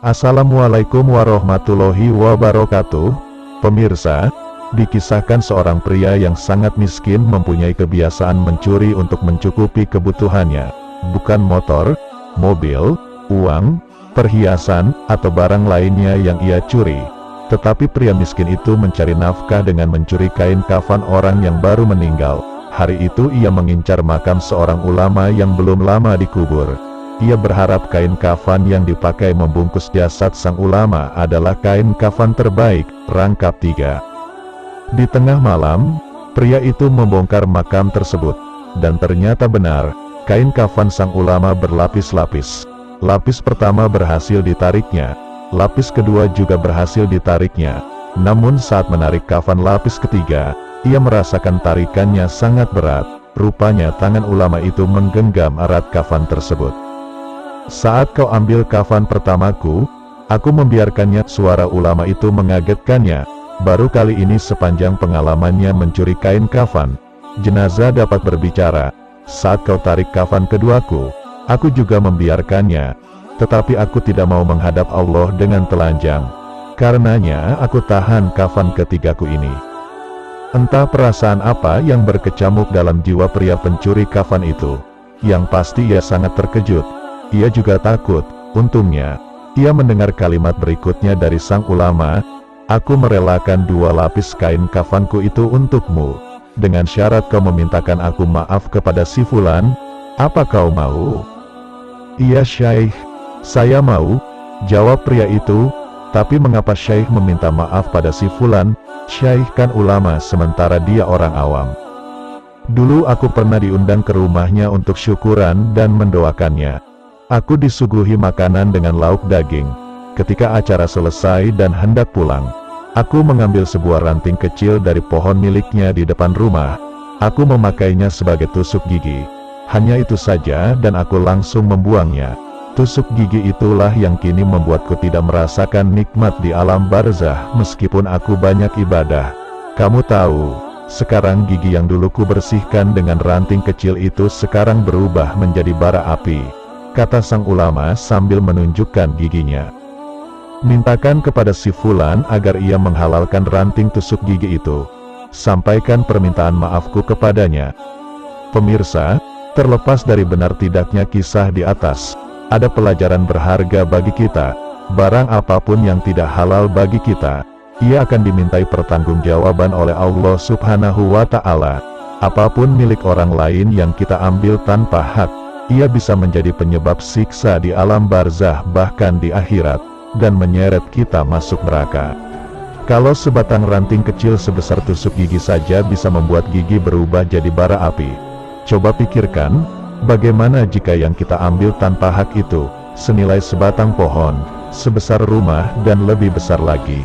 Assalamualaikum warahmatullahi wabarakatuh. Pemirsa, dikisahkan seorang pria yang sangat miskin mempunyai kebiasaan mencuri untuk mencukupi kebutuhannya. Bukan motor, mobil, uang, perhiasan, atau barang lainnya yang ia curi. Tetapi pria miskin itu mencari nafkah dengan mencuri kain kafan orang yang baru meninggal. Hari itu ia mengincar makam seorang ulama yang belum lama dikubur. Ia berharap kain kafan yang dipakai membungkus jasad sang ulama adalah kain kafan terbaik, rangkap 3. Di tengah malam, pria itu membongkar makam tersebut. Dan ternyata benar, kain kafan sang ulama berlapis-lapis. Lapis pertama berhasil ditariknya, lapis kedua juga berhasil ditariknya. Namun saat menarik kafan lapis ketiga, ia merasakan tarikannya sangat berat. Rupanya tangan ulama itu menggenggam erat kafan tersebut. Saat kau ambil kafan pertamaku, aku membiarkannya. Suara ulama itu mengagetkannya. Baru kali ini sepanjang pengalamannya mencuri kain kafan, jenazah dapat berbicara. Saat kau tarik kafan keduaku, aku juga membiarkannya. Tetapi aku tidak mau menghadap Allah dengan telanjang. Karenanya aku tahan kafan ketigaku ini. Entah perasaan apa yang berkecamuk dalam jiwa pria pencuri kafan itu. Yang pasti ia sangat terkejut. Ia juga takut. Untungnya, ia mendengar kalimat berikutnya dari sang ulama, "Aku merelakan 2 lapis kain kafanku itu untukmu, dengan syarat kau memintakan aku maaf kepada si Fulan. Apa kau mau?" "Iya Syekh, saya mau," jawab pria itu. "Tapi mengapa Syekh meminta maaf pada si Fulan? Syekh kan ulama sementara dia orang awam. Dulu aku pernah diundang ke rumahnya untuk syukuran dan mendoakannya. Aku disuguhi makanan dengan lauk daging. Ketika acara selesai dan hendak pulang, aku mengambil sebuah ranting kecil dari pohon miliknya di depan rumah. Aku memakainya sebagai tusuk gigi. Hanya itu saja dan aku langsung membuangnya. Tusuk gigi itulah yang kini membuatku tidak merasakan nikmat di alam barzah meskipun aku banyak ibadah. Kamu tahu, sekarang gigi yang dulu ku bersihkan dengan ranting kecil itu sekarang berubah menjadi bara api," kata sang ulama sambil menunjukkan giginya. "Mintakan kepada si Fulan agar ia menghalalkan ranting tusuk gigi itu. Sampaikan permintaan maafku kepadanya." Pemirsa, terlepas dari benar tidaknya kisah di atas, ada pelajaran berharga bagi kita. Barang apapun yang tidak halal bagi kita, ia akan dimintai pertanggungjawaban oleh Allah Subhanahu wa Ta'ala. Apapun milik orang lain yang kita ambil tanpa hak, ia bisa menjadi penyebab siksa di alam barzah bahkan di akhirat, dan menyeret kita masuk neraka. Kalau sebatang ranting kecil sebesar tusuk gigi saja bisa membuat gigi berubah jadi bara api, coba pikirkan, bagaimana jika yang kita ambil tanpa hak itu, senilai sebatang pohon, sebesar rumah dan lebih besar lagi.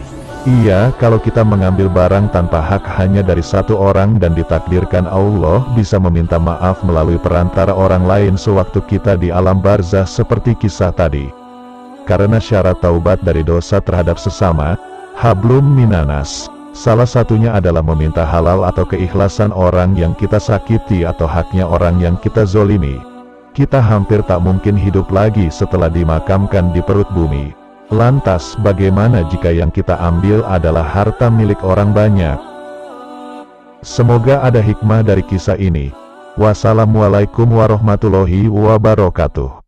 Iya, kalau kita mengambil barang tanpa hak hanya dari satu orang dan ditakdirkan Allah bisa meminta maaf melalui perantara orang lain sewaktu kita di alam barzah seperti kisah tadi. Karena syarat taubat dari dosa terhadap sesama, hablum minanas, salah satunya adalah meminta halal atau keikhlasan orang yang kita sakiti atau haknya orang yang kita zolimi. Kita hampir tak mungkin hidup lagi setelah dimakamkan di perut bumi. Lantas bagaimana jika yang kita ambil adalah harta milik orang banyak? Semoga ada hikmah dari kisah ini. Wassalamualaikum warahmatullahi wabarakatuh.